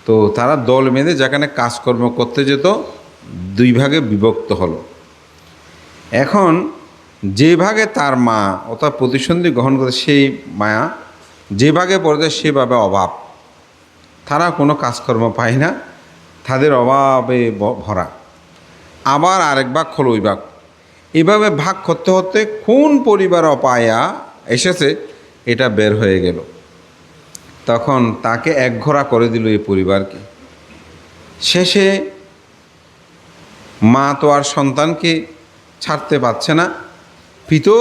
তো তারা দল বেঁধে যেখানে কাজকর্ম করতে যেত দুই ভাগে বিভক্ত হলো। এখন যে ভাগে তার মা অর্থাৎ প্রতিসন্ধি গ্রহণ করে সেই মায়া যে ভাগে পড়ে সেভাবে অভাব, তারা কোনো কাজকর্ম পায় না, তাদের অভাবে ভরা। আবার আরেক ভাগ হলো ওই ভাগ। এভাবে ভাগ করতে করতে কোন পরিবার অপায়া এসেছে এটা বের হয়ে গেল। তখন তাকে একঘরা করে দিল এই পরিবারকে। শেষে মা তো আর সন্তানকে ছাড়তে পারছে না, পিতা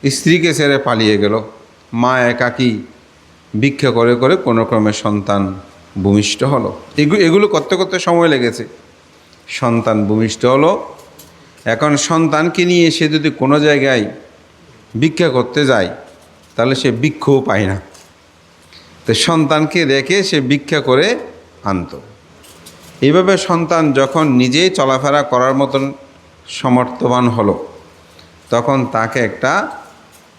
স্ত্রীকে ছেড়ে পালিয়ে গেল। মা একাকী ভিক্ষা করে করে কোনো ক্রমে সন্তান ভূমিষ্ঠ হলো। এগুলো করতে করতে সময় লেগেছে। সন্তান ভূমিষ্ঠ হলো। এখন সন্তানকে নিয়ে সে যদি কোনো জায়গায় ভিক্ষা করতে যায় তাহলে সে ভিক্ষও পায় না। তো সন্তানকে রেখে সে ভিক্ষা করে আনত। এইভাবে সন্তান যখন নিজেই চলাফেরা করার মতন সমর্থবান হলো, তখন তাকে একটা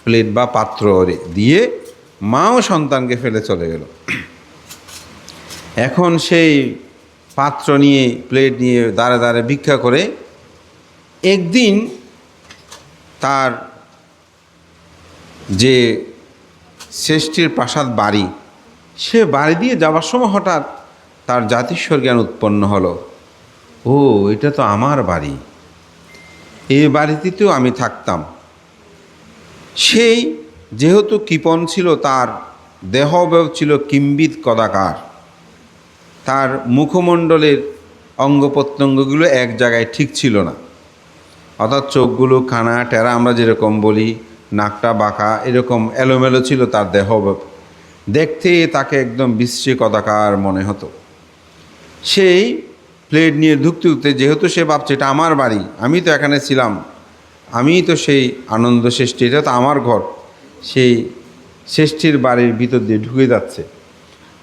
প্লেট বা পাত্র দিয়ে মাও সন্তানকে ফেলে চলে গেল। এখন সেই পাত্র নিয়ে প্লেট নিয়ে দাঁড়ে দাঁড়ে ভিক্ষা করে একদিন তার যে শ্রেষ্ঠীর প্রাসাদ বাড়ি, সে বাড়ি দিয়ে যাওয়ার সময় হঠাৎ তার জাতিস্বর জ্ঞান উৎপন্ন হলো। ও, এটা তো আমার বাড়ি, এই বাড়িতেও আমি থাকতাম। সেই যেহেতু কৃপণ ছিল, তার দেহবয়ব ছিল কিম্বিত কদাকার, তার মুখমণ্ডলের অঙ্গ প্রত্যঙ্গগুলো এক জায়গায় ঠিক ছিল না। অর্থাৎ চোখগুলো কানা টেরা আমরা যেরকম বলি, নাকটা বাঁকা, এরকম এলোমেলো ছিল তার দেহবয়ব। দেখতে তাকে একদম বিশ্রী কদাকার মনে হতো। সেই প্লেট নিয়ে ঢুকতে ঢুকতে যেহেতু সে ভাবছে এটা আমার বাড়ি, আমি তো এখানে ছিলাম, আমি তো সেই আনন্দ ষষ্ঠী, এটা তো আমার ঘর, সেই ষষ্ঠীর বাড়ির ভিতর দিয়ে ঢুকে যাচ্ছে।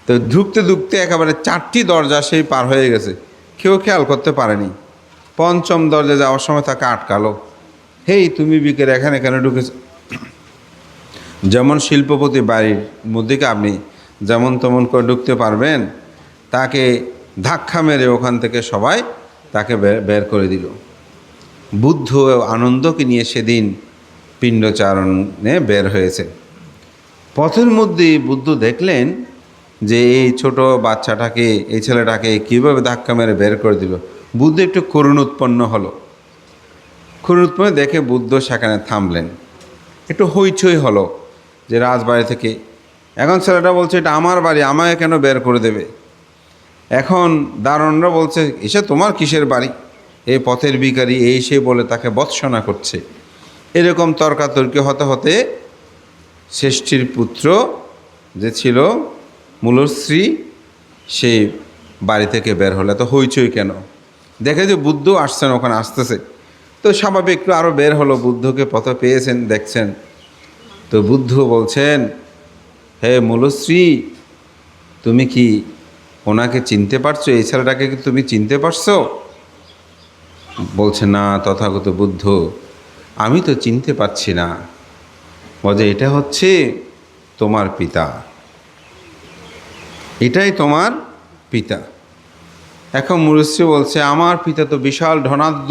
তো ঢুকতে ঢুকতে একেবারে 4টি দরজা সেই পার হয়ে গেছে, কেউ খেয়াল করতে পারেনি। 5ম দরজা যাওয়ার সময় তাকে আটকালো। হেই, তুমি বিকেলে এখানে কেন ঢুকেছ? যেমন শিল্পপতি বাড়ির মধ্যে আপনি যেমন তেমন করে ঢুকতে পারবেন, তাকে ধাক্কা মেরে ওখান থেকে সবাই তাকে বের করে দিল। বুদ্ধ আনন্দকে নিয়ে সেদিন পিণ্ডচারণে বের হয়েছে। পথের মধ্যে বুদ্ধ দেখলেন যে এই ছোট বাচ্চাটাকে, এই ছেলেটাকে কীভাবে ধাক্কা মেরে বের করে দিল। বুদ্ধ একটু করুণ উৎপন্ন হলো। করুণ উৎপন্ন দেখে বুদ্ধ সেখানে থামলেন। একটু হইচই হলো যে রাজবাড়ি থেকে এখন ছেলেটা বলছে এটা আমার বাড়ি, আমাকে কেন বের করে দেবে? এখন দারোয়ানরা বলছে এসে তোমার কিসের বাড়ি, এই পথের ভিখারি, এই সে বলে তাকে ভৎসনা করছে। এরকম তর্কাতর্কি হতে হতে ষষ্ঠীর পুত্র যে ছিল মূলশ্রী, সে বাড়ি থেকে বের হলে। তো হইচই কেন? দেখে যে বুদ্ধ আসছেন, ওখানে আসতেছে, তো স্বাভাবিক একটু আরও বের হলো। বুদ্ধকে পথে পেয়েছেন, দেখছেন। তো বুদ্ধ বলছেন, হে মূলশ্রী, তুমি কি ওনাকে চিনতে পারছো? এই ছেলেটাকে কি তুমি চিনতে পারছো? বলছে না তথাগত বুদ্ধ, আমি তো চিনতে পারছি না। বলে এটা হচ্ছে তোমার পিতা, এটাই তোমার পিতা। এখন মূলশ্রী বলছে আমার পিতা তো বিশাল ধনাঢ্য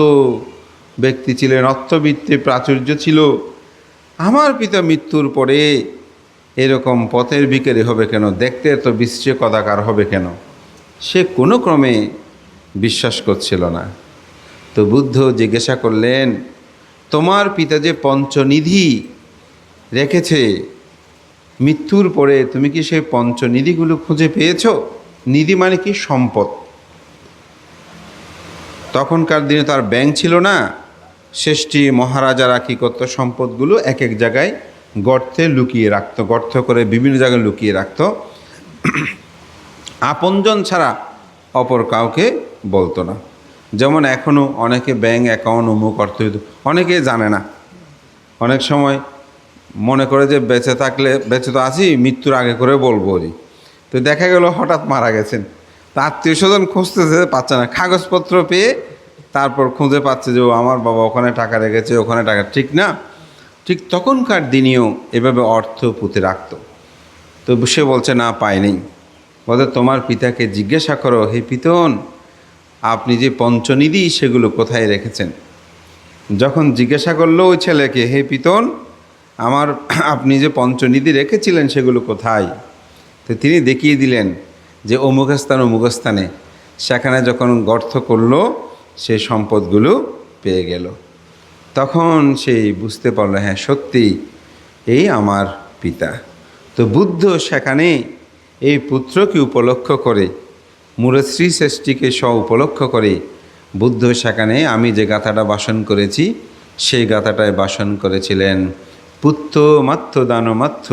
ব্যক্তি ছিলেন, অর্থবিত্তে প্রাচুর্য ছিল, আমার পিতা মৃত্যুর পরে এরকম পথের ভিখারি হবে কেন? দেখতে এত বিশ্রী কদাকার হবে কেন? সে কোনো ক্রমে বিশ্বাস করছিল না। তো বুদ্ধ জিজ্ঞাসা করলেন, তোমার পিতা যে পঞ্চনিধি রেখেছে মৃত্যুর পরে, তুমি কি সেই পঞ্চনিধিগুলো খুঁজে পেয়েছো? নিধি মানে কি? সম্পদ। তখনকার দিনে তার ব্যাংক ছিল না। ষষ্ঠী মহারাজারা কী করতো, সম্পদগুলো এক এক জায়গায় গর্তে লুকিয়ে রাখতো, গর্ত করে বিভিন্ন জায়গায় লুকিয়ে রাখতো। আপনজন ছাড়া অপর কাউকে বলতো না। যেমন এখনও অনেকে ব্যাংক অ্যাকাউন্ট অমুক অর্থ, অনেকে জানে না। অনেক সময় মনে করে যে বেঁচে থাকলে, বেঁচে তো আছি, মৃত্যুর আগে করে বলবো। তো দেখা গেল হঠাৎ মারা গেছেন, তা আত্মীয় স্বজন খুঁজতেছে, পাচ্ছে না, কাগজপত্র পেয়ে তারপর খুঁজে পাচ্ছে যে ও আমার বাবা ওখানে টাকা রেখেছে, ওখানে টাকা। ঠিক না? ঠিক তখনকার দিনেও এভাবে অর্থ পুঁতে রাখত। তো সে বলছে না, পায়নি। বলে তোমার পিতাকে জিজ্ঞাসা করো, হে পিতন, আপনি যে পঞ্চনিধি সেগুলো কোথায় রেখেছেন। যখন জিজ্ঞাসা করলো ওই ছেলেকে, হে পিতন, আপনি যে পঞ্চনিধি রেখেছিলেন সেগুলো কোথায়, তো তিনি দেখিয়ে দিলেন যে অমুক স্থানে। সেখানে যখন গর্ত করলো সে সম্পদগুলো পেয়ে গেল। তখন সেই বুঝতে পারলো, হ্যাঁ সত্যি এই আমার পিতা। তো বুদ্ধ সেখানে এই পুত্রকে উপলক্ষ করে, মুরশ্রী শ্রেষ্ঠীকে উপলক্ষ করে বুদ্ধ সেখানে আমি যে গাথাটা বাসন করেছি সেই গাথাটায় বাসন করেছিলেন, পুত্র মাত্র দানমাত্র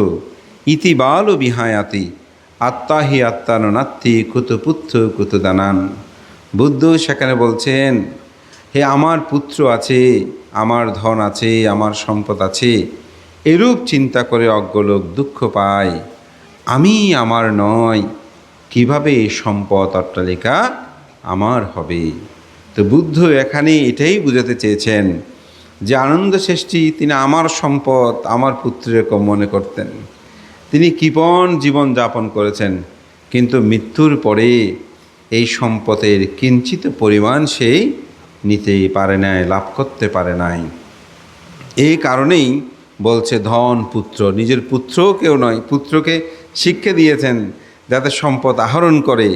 ইতি বাল বিহায়াতি আত্মাহি আত্মাননাত্তি কুতপুত্র কুতদানান। বুদ্ধ সেখানে বলছেন, হে আমার পুত্র আছে, আমার ধন আছে, আমার সম্পদ আছে, এরূপ চিন্তা করে অজ্ঞলোক দুঃখ পায়। আমি আমার নয়, কিভাবে এই সম্পদ অট্টালিকা আমার হবে। তো বুদ্ধ এখানে এটাই বুঝাতে চেয়েছেন যে আনন্দ শ্রেষ্ঠী তিনি আমার সম্পদ, আমার পুত্রের মনে করতেন। তিনি কৃপণ জীবন যাপন করেছেন, কিন্তু মৃত্যুর পরে এই সম্পদের কিঞ্চিত পরিমাণ সেই নিতেই পারে নাই, লাভ করতে পারে নাই। এই কারণেই বলছে ধন পুত্র, নিজের পুত্রও কেউ নয়, পুত্রকে শিক্ষা দিয়েছেন যাতে সম্পদ আহরণ করে,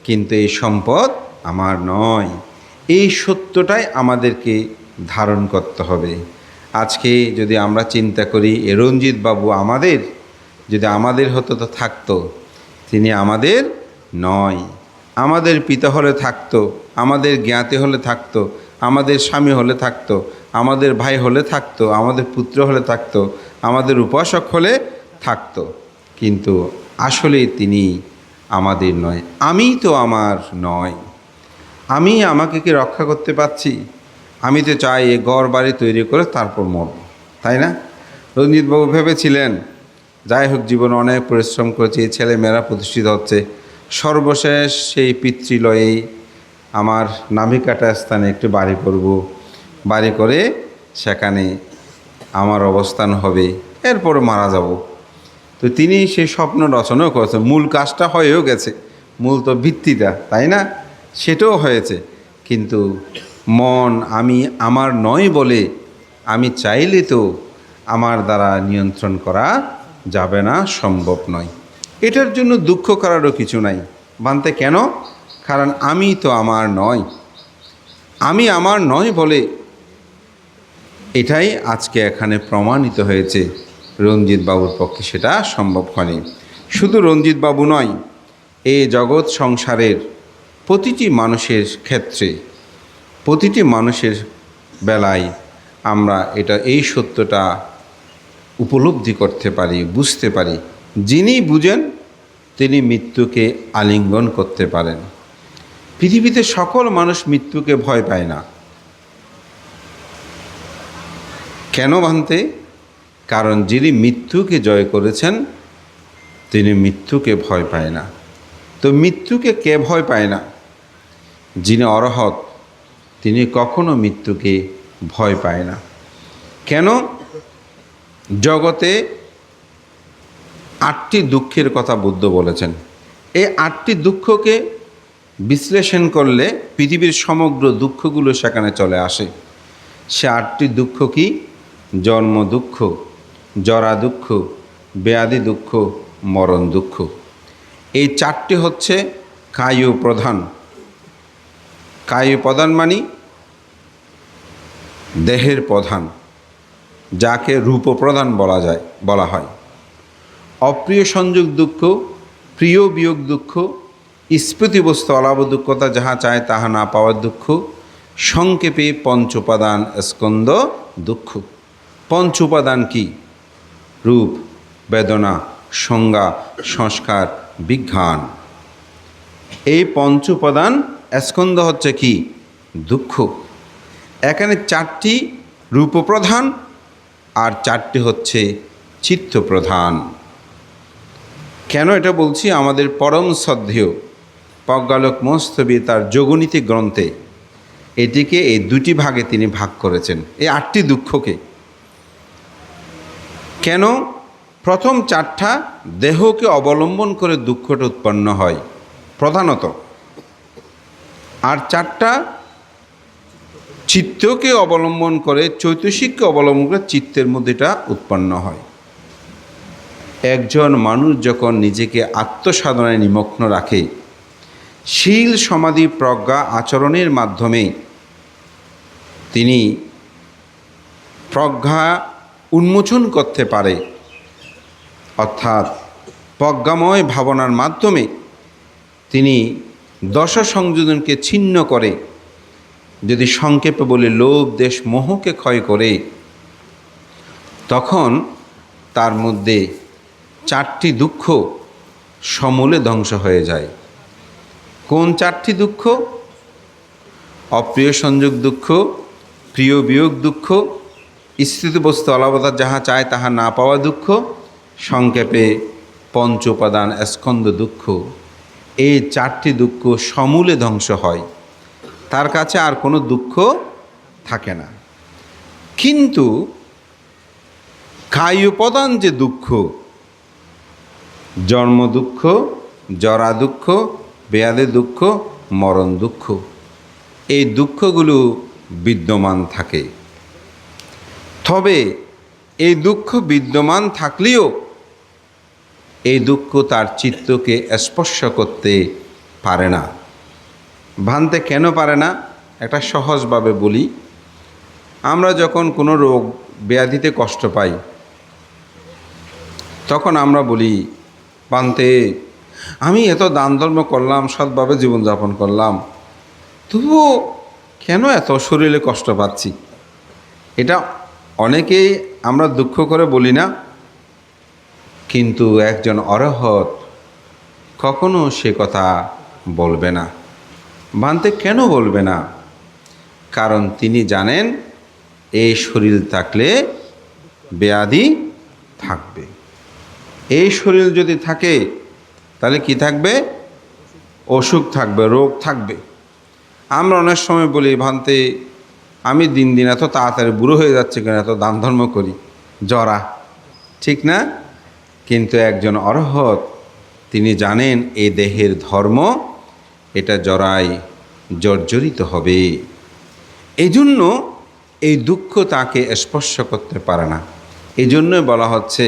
কিন্তু এই সম্পদ আমার নয়। এই সত্যটাই আমাদেরকে ধারণ করতে হবে। আজকে যদি আমরা চিন্তা করি রঞ্জিত বাবু যদি আমাদের হতো তো থাকতো, তিনি আমাদের নয়। আমাদের পিতা হলে থাকতো, আমাদের জ্ঞাতি হলে থাকতো, আমাদের স্বামী হলে থাকতো, আমাদের ভাই হলে থাকতো, আমাদের পুত্র হলে থাকতো, আমাদের উপাসক হলে থাকতো, কিন্তু আসলে তিনি আমাদের নয়। আমি তো আমার নয়। আমি আমাকে কি রক্ষা করতে পারছি? আমি তো চাই এ ঘর বাড়ি তৈরি করে তারপর মরব, তাই না? রঞ্জিতবাবু ভেবেছিলেন যাই হোক জীবনে অনেক পরিশ্রম করেছি, ছেলে মেয়েরা প্রতিষ্ঠিত হচ্ছে, সর্বশেষ সেই পিতৃলয়েই আমার নাভিকাটা স্থানে একটি বাড়ি করব, বাড়ি করে সেখানে আমার অবস্থান হবে, এরপর মারা যাব। তো তিনি সেই স্বপ্ন রচনাও করেছেন, মূল কাজটা হয়েও গেছে, মূল তো ভিত্তিটা, তাই না? সেটাও হয়েছে, কিন্তু মন আমি আমার নয় বলে আমি চাইলে তো আমার দ্বারা নিয়ন্ত্রণ করা যাবে না, সম্ভব নয়। এটার জন্য দুঃখ করারও কিছু নাই বানতে। কেন? কারণ আমি তো আমার নয়। আমি আমার নয় বলে এটাই আজকে এখানে প্রমাণিত হয়েছে। রঞ্জিত বাবুর পক্ষে সেটা সম্ভব হয়নি। শুধু রঞ্জিত বাবু নয়, এই জগৎ সংসারের প্রতিটি মানুষের ক্ষেত্রে, প্রতিটি মানুষের বেলায় আমরা এই সত্যটা উপলব্ধি করতে পারি, বুঝতে পারি। যিনি বুঝেন তিনি মৃত্যুকে আলিঙ্গন করতে পারেন। পৃথিবীতে সকল মানুষ মৃত্যুকে ভয় পায় না। কেন ভান্তে? কারণ যিনি মৃত্যুকে জয় করেছেন তিনি মৃত্যুকে ভয় পায় না। তো মৃত্যুকে কে ভয় পায় না? যিনি অরহৎ তিনি কখনো মৃত্যুকে ভয় পায় না। কেন? জগতে 8টি দুঃখের কথা বুদ্ধ বলেছেন। এই 8টি দুঃখকে বিশ্লেষণ করলে পৃথিবীর সমগ্র দুঃখগুলো সেখানে চলে আসে। সে 8টি দুঃখ কি? জন্ম দুঃখ, জরা দুঃখ, ব্যাধি দুঃখ, মরণ দুঃখ। এই 4টি হচ্ছে কায় প্রধান। কায় প্রধান মানে দেহের প্রধান, যাকে রূপ প্রধান বলা হয়। অপ্রিয় সংযোগ দুঃখ, প্রিয় বিয়োগ দুঃখ, স্মৃতি বস্তু অলাভ দুঃখতা, যাহা চায় তাহা না পাওয়ার দুঃখ, সংক্ষেপে পঞ্চ উপাদান স্কন্দ দুঃখ। পঞ্চ উপাদান কি? রূপ, বেদনা, সংজ্ঞা, সংস্কার, বিজ্ঞান। এই পঞ্চ উপাদান স্কন্দ হচ্ছে কি? দুঃখ। এখানে 4টি রূপপ্রধান আর 4টি হচ্ছে চিত্তপ্রধান। কেন এটা বলছি? আমাদের পরম শ্রদ্ধেয় প্রজ্ঞালোক মস্তবী তার যোগনীতি গ্রন্থে এটিকে এই 2টি ভাগে তিনি ভাগ করেছেন, এই 8টি দুঃখকে। কেন? প্রথম চারটা দেহকে অবলম্বন করে দুঃখটা উৎপন্ন হয় প্রধানত, আর চারটা চিত্তকে অবলম্বন করে, চৈতসিককে অবলম্বন করে চিত্তের মধ্যে এটা উৎপন্ন হয়। একজন মানুষ যখন নিজেকে আত্মসাধনায় নিমগ্ন রাখে, শীল সমাধি প্রজ্ঞা আচরণের মাধ্যমে তিনি প্রজ্ঞা উন্মোচন করতে পারে, অর্থাৎ প্রজ্ঞাময় ভাবনার মাধ্যমে তিনি দশা সংযোজনকে ছিন্ন করে, যদি সংক্ষেপে বলে লোভ দেশ মোহকে ক্ষয় করে, তখন তার মধ্যে চারটি দুঃখ সমূলে ধ্বংস হয়ে যায়। কোন চারটি দুঃখ? অপ্রিয় সংযোগ দুঃখ, প্রিয় বিয়োগ দুঃখ, স্থিত বস্তু অলবতা যাহা চায় তাহা না পাওয়া দুঃখ, সংক্ষেপে পঞ্চ উপাদান স্কন্ধ দুঃখ। এই চারটি দুঃখ সমূলে ধ্বংস হয়, তার কাছে আর কোনো দুঃখ থাকে না। কিন্তু কায়োপাদান যে দুঃখ, জন্ম দুঃখ, জরা দুঃখ, ব্যাধি দুঃখ, মরণ দুঃখ, এই দুঃখগুলো বিদ্যমান থাকে। তবে এই দুঃখ বিদ্যমান থাকলেও এই দুঃখ তার চিত্তকে স্পর্শ করতে পারে না। ভাঙতে কেন পারে না? একটা সহজভাবে বলি, আমরা যখন কোনো রোগ ব্যাধিতে কষ্ট পাই, তখন আমরা বলি, ভাঙতে আমি এত দান ধর্ম করলাম, সৎভাবে জীবনযাপন করলাম, তবুও কেন এত শরীরে কষ্ট পাচ্ছি? এটা অনেকেই আমরা দুঃখ করে বলি না, কিন্তু একজন অরহত কখনো সে কথা বলবে না। ভাঙতে কেন বলবে না? কারণ তিনি জানেন এই শরীর থাকলে ব্যাধি থাকবে। এই শরীর যদি থাকে তাহলে কি থাকবে? অসুখ থাকবে, রোগ থাকবে। আমরা অনেক সময় বলি, ভান্তে আমি দিন দিন এত তাড়াতাড়ি বুড়ো হয়ে যাচ্ছে কেন, এত দান ধর্ম করি, জরা, ঠিক না? কিন্তু একজন অরহত তিনি জানেন এই দেহের ধর্ম, এটা জরায় জর্জরিত হবে। এই জন্য এই দুঃখ তাকে স্পর্শ করতে পারে না। এই জন্যই বলা হচ্ছে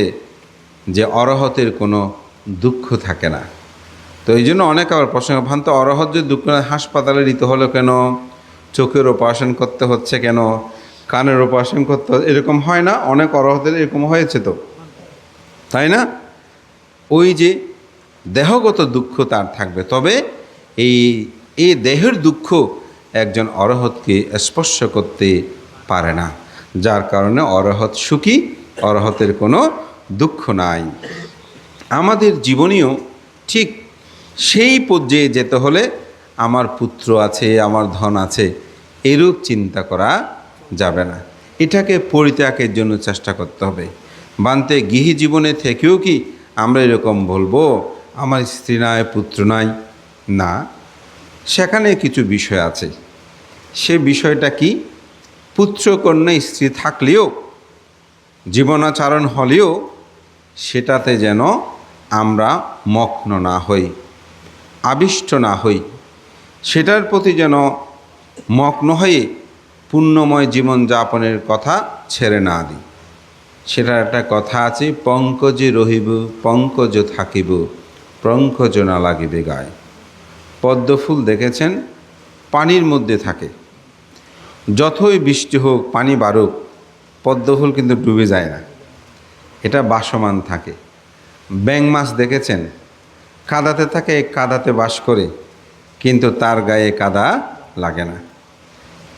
যে অরহতের কোনো দুঃখ থাকে না। তো এই জন্য অনেক আবার প্রশ্ন, ভান্ত অরহত যে দুঃখ, হাসপাতালে নিতে হলো কেন, চোখের অপারেশন করতে হচ্ছে কেন, কানের অপারেশন করতে হচ্ছে, এরকম হয় না? অনেক অরহতের এরকম হয়েছে তো, তাই না? ওই যে দেহগত দুঃখ তার থাকবে, তবে এই দেহের দুঃখ একজন অরহতকে স্পর্শ করতে পারে না, যার কারণে অরহত সুখী, অরহতের কোনো দুঃখ নাই। আমাদের জীবনেও ঠিক সেই পর্যায়ে যেতে হলে আমার পুত্র আছে, আমার ধন আছে, এরূপ চিন্তা করা যাবে না। এটাকে পরিত্যাগের জন্য চেষ্টা করতে হবে। বান্তে গৃহী জীবনে থেকেও কি আমরা এরকম বলবো আমার স্ত্রী নাই, পুত্র নাই? না, সেখানে কিছু বিষয় আছে। সে বিষয়টা কি? পুত্র কন্যা স্ত্রী থাকলেও, জীবনাচরণ হলেও সেটাতে যেন আমরা মগ্ন না হই, আবিষ্ট না হই, সেটার প্রতি যেন মগ্ন হয়ে পুণ্যময় জীবনযাপনের কথা ছেড়ে না দিই। সেটার একটা কথা আছে, পঙ্কজে রহিব পঙ্কজ থাকিব, পঙ্কজ না লাগিবে গায়ে। পদ্মফুল দেখেছেন, পানির মধ্যে থাকে, যতই বৃষ্টি হোক, পানি বাড়ুক, পদ্মফুল কিন্তু ডুবে যায় না, এটা বাসমান থাকে। ব্যাঙ মাছ দেখেছেন, কাদাতে থাকে, কাদাতে বাস করে, কিন্তু তার গায়ে কাদা লাগে না।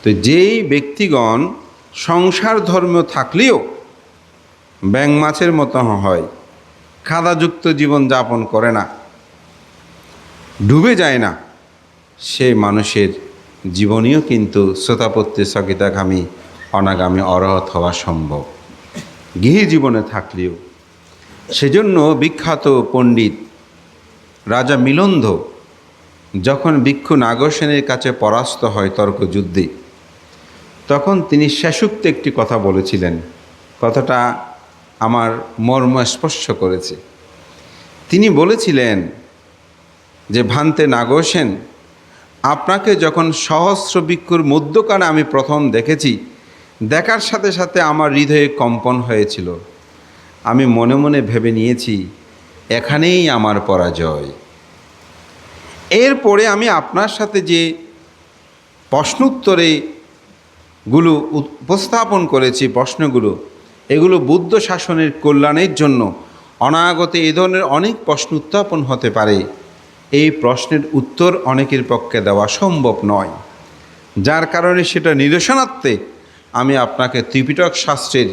তো যেই ব্যক্তিগণ সংসার ধর্ম থাকলেও ব্যাঙ মাছের মতো হয়, কাদাযুক্ত জীবন যাপন করে না, ডুবে যায় না, সে মানুষের জীবনেও কিন্তু শ্রোতাপত্তি সকিতাগামী অনাগামী অরহত হওয়া সম্ভব, গৃহী জীবনে থাকলেও। সেজন্য বিখ্যাত পণ্ডিত রাজা মিলন্ধ যখন ভিক্ষু নাগরসেনের কাছে পরাস্ত হয় তর্কযুদ্ধে, তখন তিনি শেষোক্ত একটি কথা বলেছিলেন। কথাটা আমার মর্ম স্পর্শ করেছে। তিনি বলেছিলেন যে ভান্তে নাগোসেন, আপনাকে যখন সহস্র ভিক্ষুর মধ্যকানে আমি প্রথম দেখেছি, দেখার সাথে সাথে আমার হৃদয়ে কম্পন হয়েছিল। আমি মনে মনে ভেবে নিয়েছি এখানেই আমার পরাজয়। এরপরে আমি আপনার সাথে যে প্রশ্নোত্তরগুলো উপস্থাপন করেছি, প্রশ্নগুলো, এগুলো বুদ্ধ শাসনের কল্যাণের জন্য। অনাগতে এ ধরনের অনেক প্রশ্ন উত্থাপন হতে পারে। এই প্রশ্নের উত্তর অনেকের পক্ষে দেওয়া সম্ভব নয়, যার কারণে সেটা নিরসনার্থে আমি আপনাকে ত্রিপিটক শাস্ত্রের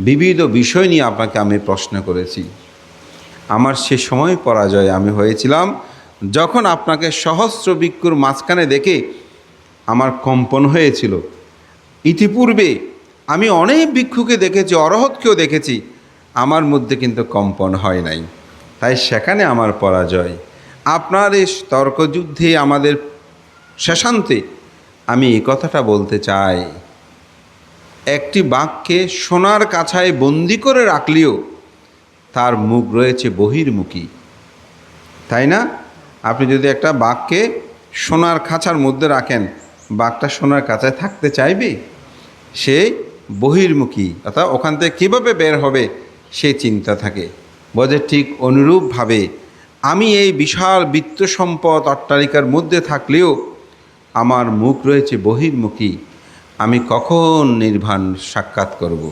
বিবিধ বিষয় নিয়ে আপনাকে আমি প্রশ্ন করেছি। আমার সে সময় পরাজয় আমি হয়েছিলাম যখন আপনাকে সহস্র ভিক্ষুর মাঝখানে দেখে আমার কম্পন হয়েছিল। ইতিপূর্বে আমি অনেক ভিক্ষুকে দেখেছি, অরহতকেও দেখেছি, আমার মধ্যে কিন্তু কম্পন হয় নাই। তাই সেখানে আমার পরাজয়। আপনার এই তর্কযুদ্ধে আমাদের শেষান্তে আমি এই কথাটা বলতে চাই, একটি বাঘকে সোনার কাছায় বন্দি করে রাখলেও তার মুখ রয়েছে বহির্মুখী, তাই না? আপনি যদি একটা বাঘকে সোনার খাঁচার মধ্যে রাখেন, বাঘটা সোনার কাছায় থাকতে চাইবে? সে বহির্মুখী, অর্থাৎ ওখান থেকে কীভাবে বের হবে সে চিন্তা থাকে। বোঝে ঠিক অনুরূপভাবে আমি এই বিশাল বিত্ত সম্পদ অট্টালিকার মধ্যে থাকলেও আমার মুখ রয়েছে বহির্মুখী। আমি কখন নির্বাণ সাক্ষাৎ করব?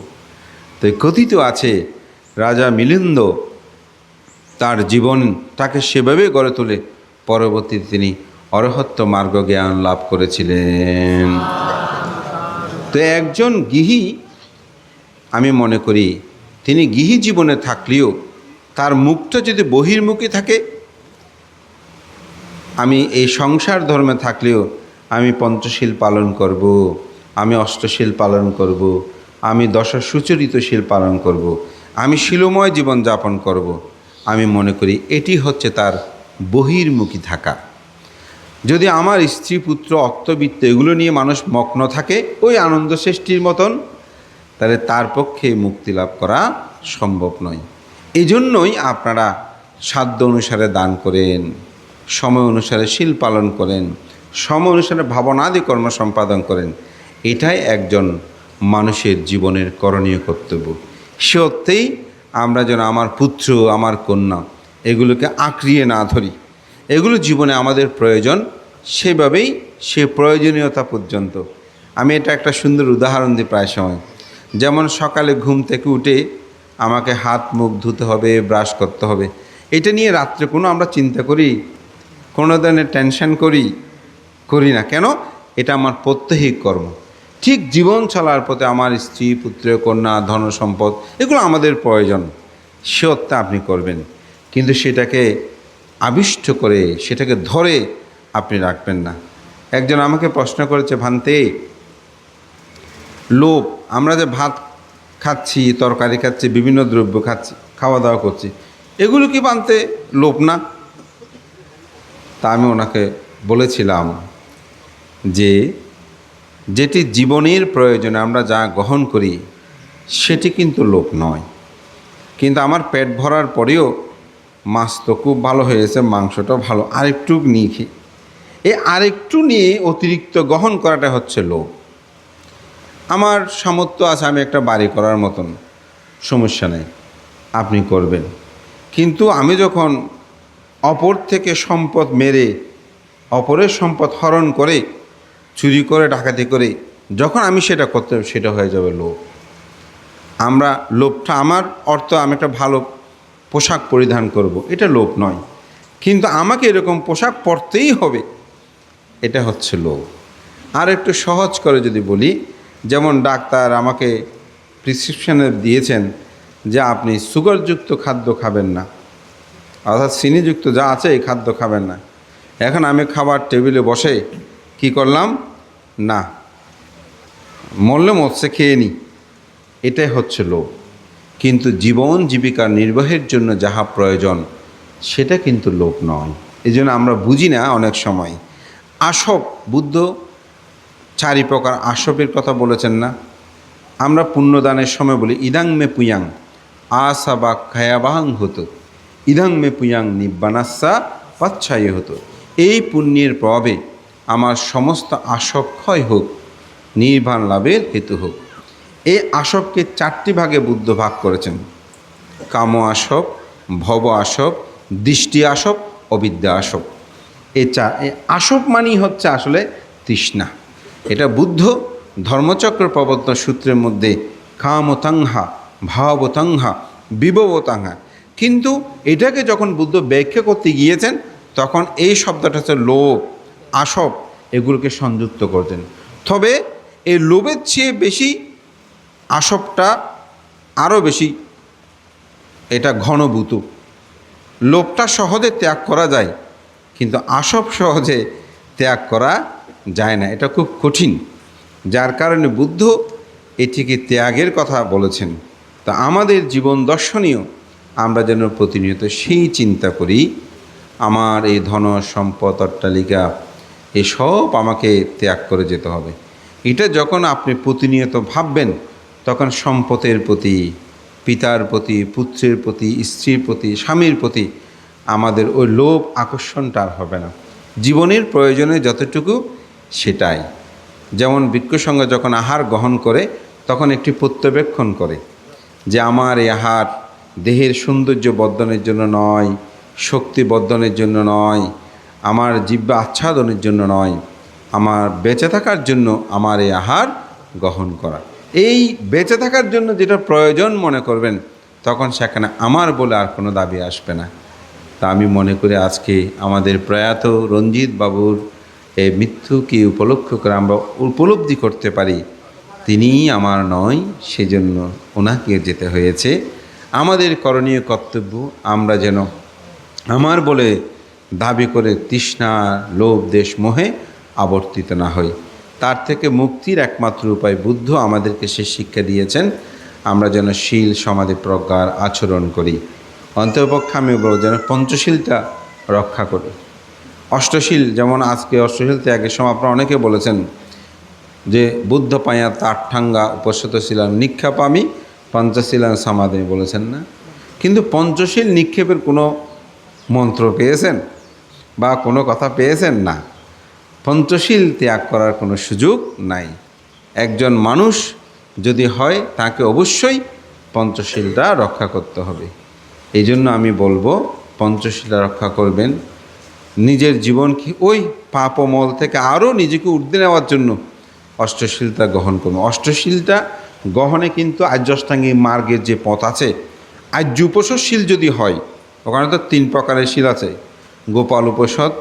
তো কথিত আছে রাজা মিলিন্দ তার জীবনটাকে সেভাবে গড়ে তোলে, পরবর্তীতে তিনি অরহত্য মার্গ জ্ঞান লাভ করেছিলেন। তো একজন গৃহী, আমি মনে করি তিনি গৃহী জীবনে থাকলেও তার মুখটা যদি বহির্মুখী থাকে, আমি এই সংসার ধর্মে থাকলেও আমি পঞ্চশীল পালন করব, আমি অষ্টশীল পালন করব, আমি সুচরিতশীল পালন করব, আমি শীলময় জীবন যাপন করব, আমি মনে করি এটি হচ্ছে তার বহির্মুখী থাকা। যদি আমার স্ত্রী পুত্র অর্থবিত্ত এগুলো নিয়ে মানুষ মগ্ন থাকে ওই আনন্দ সৃষ্টির মতন, তাহলে তার পক্ষে মুক্তি লাভ করা সম্ভব নয়। এই জন্যই আপনারা সাধ্য অনুসারে দান করেন, সময় অনুসারে শীল পালন করেন, সময় অনুসারে ভাবনাদি কর্ম সম্পাদন করেন। এটাই একজন মানুষের জীবনের করণীয় কর্তব্য। সে অর্থেই আমরা যেন আমার পুত্র, আমার কন্যা এগুলোকে আঁকড়িয়ে না ধরি। এগুলো জীবনে আমাদের প্রয়োজন, সেভাবেই সে প্রয়োজনীয়তা পর্যন্ত। আমি এটা একটা সুন্দর উদাহরণ দিই প্রায় সময়। যেমন সকালে ঘুম থেকে উঠে আমাকে হাত মুখ ধুতে হবে, ব্রাশ করতে হবে, এটা নিয়ে রাত্রে কোনো আমরা চিন্তা করি, কোনো ধরনের টেনশন করি না। কেন? এটা আমার প্রত্যহিক কর্ম। ঠিক জীবন চলার পথে আমার স্ত্রী পুত্র কন্যা ধন সম্পদ এগুলো আমাদের প্রয়োজন, সে অর্থে আপনি করবেন, কিন্তু সেটাকে আবিষ্ট করে সেটাকে ধরে আপনি রাখবেন না। একজন আমাকে প্রশ্ন করেছে, ভান্তে লোভ, আমরা যে ভাত খাচ্ছি, তরকারি খাচ্ছি, বিভিন্ন দ্রব্য খাচ্ছি, খাওয়া দাওয়া করছি, এগুলো কি ভান্তে লোভ না? তা আমি ওনাকে বলেছিলাম যে যেটি জীবনের প্রয়োজনে আমরা যা গ্রহণ করি সেটি কিন্তু লোভ নয়। কিন্তু আমার পেট ভরার পরেও মাছ তো খুব ভালো হয়েছে, মাংসটাও ভালো, আরেকটু নিয়ে খেয়ে, এই আরেকটু নিয়ে অতিরিক্ত গ্রহণ করাটা হচ্ছে লোভ। আমার সামর্থ্য আছে, আমি একটা বাড়ি করার মতন, সমস্যা নেই, আপনি করবেন। কিন্তু আমি যখন অপর থেকে সম্পদ মেরে, অপরের সম্পদ হরণ করে, চুরি করে, ডাকাতি করে যখন আমি সেটা করতে, সেটা হয়ে যাবে লোভ। আমরা লোভটা, আমার অর্থ আমি একটা ভালো পোশাক পরিধান করব, এটা লোভ নয়, কিন্তু আমাকে এরকম পোশাক পরতেই হবে, এটা হচ্ছে লোভ। আর একটু সহজ করে যদি বলি, যেমন ডাক্তার আমাকে প্রেসক্রিপশনে দিয়েছেন যে আপনি সুগারযুক্ত খাদ্য খাবেন না, অর্থাৎ চিনিযুক্ত যা আছে এই খাদ্য খাবেন না। এখন আমি খাবার টেবিলে বসে কি করলাম, না মরলে মরছে, খেয়ে নিই, এটাই হচ্ছে লোভ। কিন্তু জীবন জীবিকার নির্বাহের জন্য যাহা প্রয়োজন সেটা কিন্তু লোভ নয়। এই জন্য আমরা বুঝি না অনেক সময়। আসব, বুদ্ধ 4 প্রকার আসবের কথা বলেছেন না? আমরা পুণ্যদানের সময় বলি ইদাং মে পুয়াং, আসাবা খায়াবাহাং হতো ইদাং মে পুয়াং নিব্বানাসা পাচ্ছাই হতো। এই পুণ্যের প্রভাবে আমার সমস্ত আসব ক্ষয় হোক, নির্বাণ লাভের হেতু হোক। এই আসবকে 4টি ভাগে বুদ্ধ ভাগ করেছেন: কাম আসব, ভব আসব, দৃষ্টি আসব, অবিদ্যা আসব। এই আসব মানেই হচ্ছে আসলে তৃষ্ণা। এটা বুদ্ধ ধর্মচক্র প্রবর্তন সূত্রের মধ্যে কামতাংহা, ভাবতাংহা, বিভবতাংহা। কিন্তু এটাকে যখন বুদ্ধ ব্যাখ্যা করতে গিয়েছেন তখন এই শব্দটা হচ্ছে লোভ, আসব, এগুলোকে সংযুক্ত করতেন। তবে এই লোভের চেয়ে বেশি আসবটা আরও বেশি এটা ঘনভূত। লোভটা সহজে ত্যাগ করা যায়, কিন্তু আসব সহজে ত্যাগ করা যায় না, এটা খুব কঠিন। যার কারণে বুদ্ধ এটিকে ত্যাগের কথা বলেছেন। তা আমাদের জীবন দর্শনীয় আমরা যেন প্রতিনিয়ত সেই চিন্তা করি, আমার এই ধন সম্পদ অট্টালিকা এসব আমাকে ত্যাগ করে যেতে হবে। এটা যখন আপনি প্রতিনিয়ত ভাববেন তখন সম্পদের প্রতি, পিতার প্রতি, পুত্রের প্রতি, স্ত্রীর প্রতি, স্বামীর প্রতি আমাদের ওই লোভ আকর্ষণটা আর হবে না। জীবনের প্রয়োজনে যতটুকু সেটাই। যেমন ভিক্ষুসঙ্গ যখন আহার গ্রহণ করে তখন একটি প্রত্যবেক্ষণ করে যে আমার এই আহার দেহের সৌন্দর্য বর্ধনের জন্য নয়, শক্তি বর্ধনের জন্য নয়, আমার জিহ্বা আচ্ছাদনের জন্য নয়, আমার বেঁচে থাকার জন্য আমার এই আহার গ্রহণ করা। এই বেঁচে থাকার জন্য যেটা প্রয়োজন মনে করবেন তখন সেখানে আমার বলে আর কোনো দাবি আসবে না। তা আমি মনে করি আজকে আমাদের প্রয়াত রঞ্জিত বাবুর এই মৃত্যুকে উপলক্ষ করে আমরা উপলব্ধি করতে পারি তিনিই আমার নয়, সেজন্য ওনাকে যেতে হয়েছে। আমাদের করণীয় কর্তব্য আমরা যেন আমার বলে দাবি করে তৃষ্ণা, লোভ, দেশ, মোহে আবর্তিত না হই। তার থেকে মুক্তির একমাত্র উপায় বুদ্ধ আমাদেরকে সে শিক্ষা দিয়েছেন, আমরা যেন শীল, সমাধি, প্রজ্ঞার আচরণ করি। অন্তপক্ষে আমি বলব যেন পঞ্চশীলটা রক্ষা করি। অষ্টশীল, যেমন আজকে অষ্টশীল ত্যাগের সময় আপনারা অনেকে বলেছেন যে বুদ্ধ পাইয়া তাঠাঙ্গা উপসত ছিলাম নিক্ষেপামি পঞ্চশীলাম সমাধি বলেছেন না? কিন্তু পঞ্চশীল নিক্ষেপের কোনো মন্ত্র পেয়েছেন বা কোনো কথা পেয়েছেন না। পঞ্চশীল ত্যাগ করার কোনো সুযোগ নাই। একজন মানুষ যদি হয় তাকে অবশ্যই পঞ্চশীলটা রক্ষা করতে হবে। এই জন্য আমি বলবো পঞ্চশীলটা রক্ষা করবেন। নিজের জীবনকে ওই পাপমল থেকে আরও নিজেকে ঊর্ধ্বে নেওয়ার জন্য অষ্টশীলতা গ্রহণ করবেন। অষ্টশীলটা গ্রহণে কিন্তু আর্যাষ্টাঙ্গিক মার্গের যে পথ আছে, আর্য উপসৎশীল যদি হয়, ওখানে তো 3 প্রকারের শীল আছে: গোপাল উপসৎ,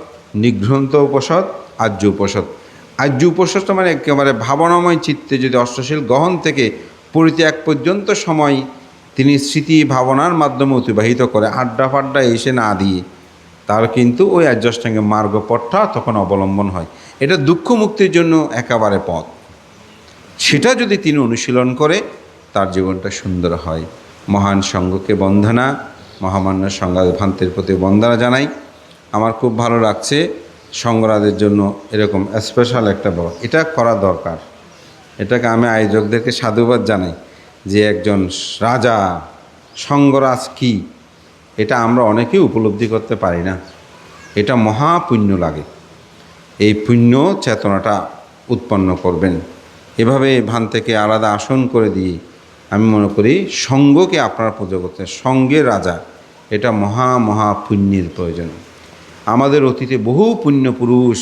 নিঘ্রন্ত উপসৎ, আর্য উপসৎ। আর্য উপসৎটা মানে একেবারে ভাবনাময় চিত্তে যদি অষ্টশীল গ্রহণ থেকে পরিত্যাগ পর্যন্ত সময় তিনি স্মৃতি ভাবনার মাধ্যমে অতিবাহিত করে, আড্ডা ফাড্ডা এসে না দিয়ে, তার কিন্তু ওই আর্যাষ্টাঙ্গিক মার্গ পথটা তখন অবলম্বন হয়। এটা দুঃখ মুক্তির জন্য একেবারে পথ। সেটা যদি তিনি অনুশীলন করে তার জীবনটা সুন্দর হয়। মহান সঙ্ঘকে বন্দনা, মহামান্য সংঘাভান্তের প্রতি বন্দনা জানাই। আমার খুব ভালো লাগছে সংঘরাজের জন্য এরকম স্পেশাল একটা এটা করা দরকার। এটাকে আমি আয়োজকদেরকে সাধুবাদ জানাই যে একজন রাজা সংঘরাজ কি, এটা আমরা অনেকেই উপলব্ধি করতে পারি না। এটা মহাপুণ্য লাগে। এই পুণ্য চেতনাটা উৎপন্ন করবেন। এভাবে ভান থেকে আলাদা আসন করে দিয়ে আমি মনে করি সঙ্ঘকে আপনারা পুজো করতে, সঙ্ঘের রাজা, এটা মহা পুণ্যের প্রয়োজন। আমাদের অতীতে বহু পুণ্য পুরুষ,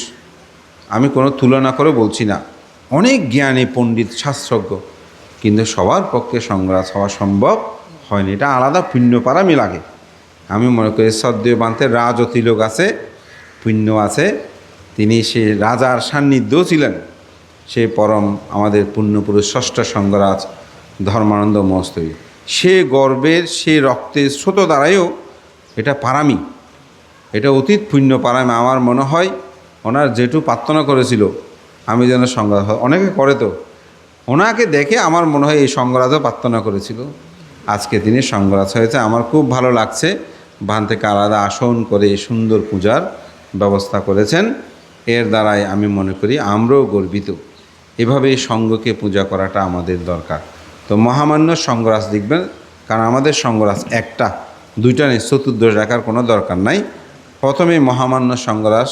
আমি কোনো তুলনা করে বলছি না, অনেক জ্ঞানী পণ্ডিত শাস্ত্রজ্ঞ, কিন্তু সবার পক্ষে সংঘরাজ হওয়া সম্ভব হয়নি। এটা আলাদা পুণ্য পারামি লাগে। আমি মনে করি শ্রদ্ধেয় বান্তের রাজ ও তিলক আছে, পুণ্য আছে। তিনি সে রাজার সান্নিধ্যও ছিলেন। সে পরম আমাদের পুণ্যপুরুষ ষষ্ঠ সংঘরাজ ধর্মানন্দ মহস্তরী, সে গর্বের, সে রক্তের স্রোত দ্বারাইও এটা পারামি, এটা অতীত পুণ্য পারামি। আমার মনে হয় ওনার যেটু প্রার্থনা করেছিল আমি যেন সংঘরাজ, অনেকে করে তো, ওনাকে দেখে আমার মনে হয় এই সংঘরাজও প্রার্থনা করেছিল। আজকে তিনি সংঘরাজ হয়েছে। আমার খুব ভালো লাগছে। ভান থেকে আলাদা আসন করে সুন্দর পূজার ব্যবস্থা করেছেন। এর দ্বারাই আমি মনে করি আমরাও গর্বিত। এভাবে সঙ্ঘকে পূজা করাটা আমাদের দরকার। তো মহামান্য সংঘরাজ দেখবেন কারণ আমাদের সঙ্গরাজ একটা, দুইটা নেই, চতুর্দশ রাখার কোনো দরকার নাই। প্রথমেই মহামান্য সঙ্গরাজ,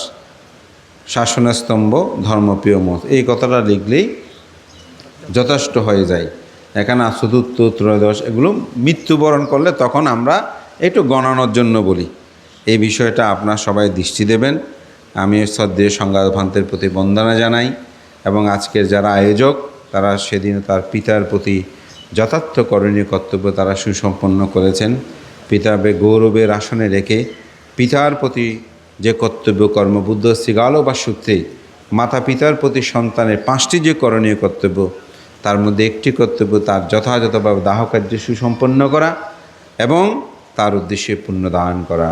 শাসনের স্তম্ভ, ধর্মপ্রিয় মত, এই কথাটা লিখলেই যথেষ্ট হয়ে যায়। এখানে চতুর্থ, ত্রয়োদশ এগুলো মৃত্যুবরণ করলে তখন আমরা একটু গণানোর জন্য বলি। এই বিষয়টা আপনার সবাই দৃষ্টি দেবেন। আমি শ্রদ্ধেয় সংঘাতভান্তের প্রতি বন্দনা জানাই এবং আজকের যারা আয়োজক তারা সেদিন তার পিতার প্রতি যথার্থ করণীয় কর্তব্য তারা সুসম্পন্ন করেছেন। পিতাকে গৌরবের আসনে রেখে পিতার প্রতি যে কর্তব্য কর্ম বুদ্ধ শ্রীগালো বা সূত্রে মাতা পিতার প্রতি সন্তানের 5টি যে করণীয় কর্তব্য, তার মধ্যে একটি কর্তব্য তার যথাযথভাবে দাহকার্য সুসম্পন্ন করা এবং তার উদ্দেশ্যে পুণ্যদান করা।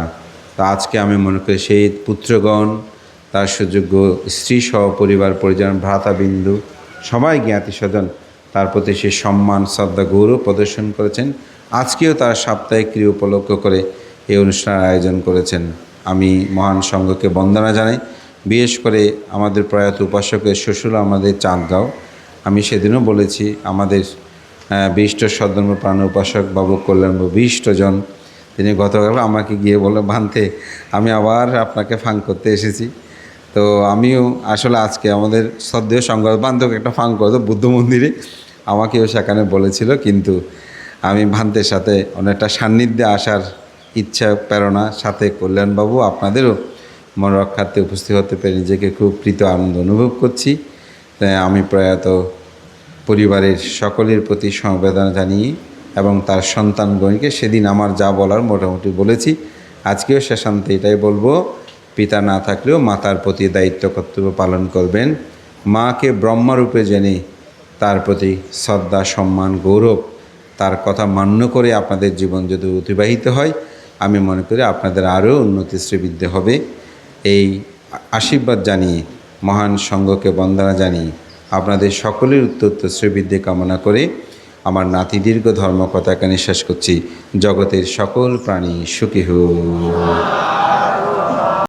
তা আজকে আমি মনে করি সেই পুত্রগণ, তার সুযোগ্য স্ত্রী সহ পরিবার পরিজন, ভ্রাতাবিন্দু সবাই জ্ঞাতি স্বজন তার প্রতি সে সম্মান, শ্রদ্ধা, গৌরব প্রদর্শন করেছেন। আজকেও তার সাপ্তাহিক ক্রিয়া উপলক্ষ করে এই অনুষ্ঠানের আয়োজন করেছেন। আমি মহান সংঘকে বন্দনা জানাই। বিশেষ করে আমাদের প্রয়াত উপাসকের শ্বশুর আমাদের চাঁদগাঁও, আমি সেদিনও বলেছি আমাদের বিশিষ্ট সদ্ধর্ম প্রাণ উপাসক বাবু কল্যাণবাবু 20 জন, তিনি গতকাল আমাকে গিয়ে বলে, ভান্তে আমি আবার আপনাকে ফাং করতে এসেছি। তো আমিও আসলে আজকে আমাদের শ্রদ্ধেয় সংবাদ বান্ধব একটা ফাং করতো বুদ্ধ মন্দিরে, আমাকেও সেখানে বলেছিল, কিন্তু আমি ভান্তের সাথে অনেকটা সান্নিধ্যে আসার ইচ্ছা প্রেরণা সাথে কল্যাণবাবু আপনাদেরও মন রক্ষার্থে উপস্থিত হতে পেরে নিজেকে খুব প্রীত আনন্দ অনুভব করছি। তাই আমি প্রয়াত পরিবারের সকলের প্রতি সমবেদনা জানিয়ে এবং তার সন্তানগণকে সেদিন আমার যা বলার মোটামুটি বলেছি। আজকেও শেষান্তে এটাই বলবো, পিতা না থাকলেও মাতার প্রতি দায়িত্ব কর্তব্য পালন করবেন। মাকে ব্রহ্মরূপে জেনে তার প্রতি শ্রদ্ধা, সম্মান, গৌরব, তার কথা মান্য করে আপনাদের জীবন যদি অতিবাহিত হয়, আমি মনে করি আপনাদের আরও উন্নতি শ্রীবৃদ্ধি হবে। এই আশীর্বাদ জানিয়ে মহান সংঘকে বন্দনা জানিয়ে আপনাদের সকলের উত্তর শ্রীবৃদ্ধি কামনা করে আমার নাতি দীর্ঘ ধর্মকথাকে নিঃশ্বাস করছি। জগতের সকল প্রাণী সুখী হোক।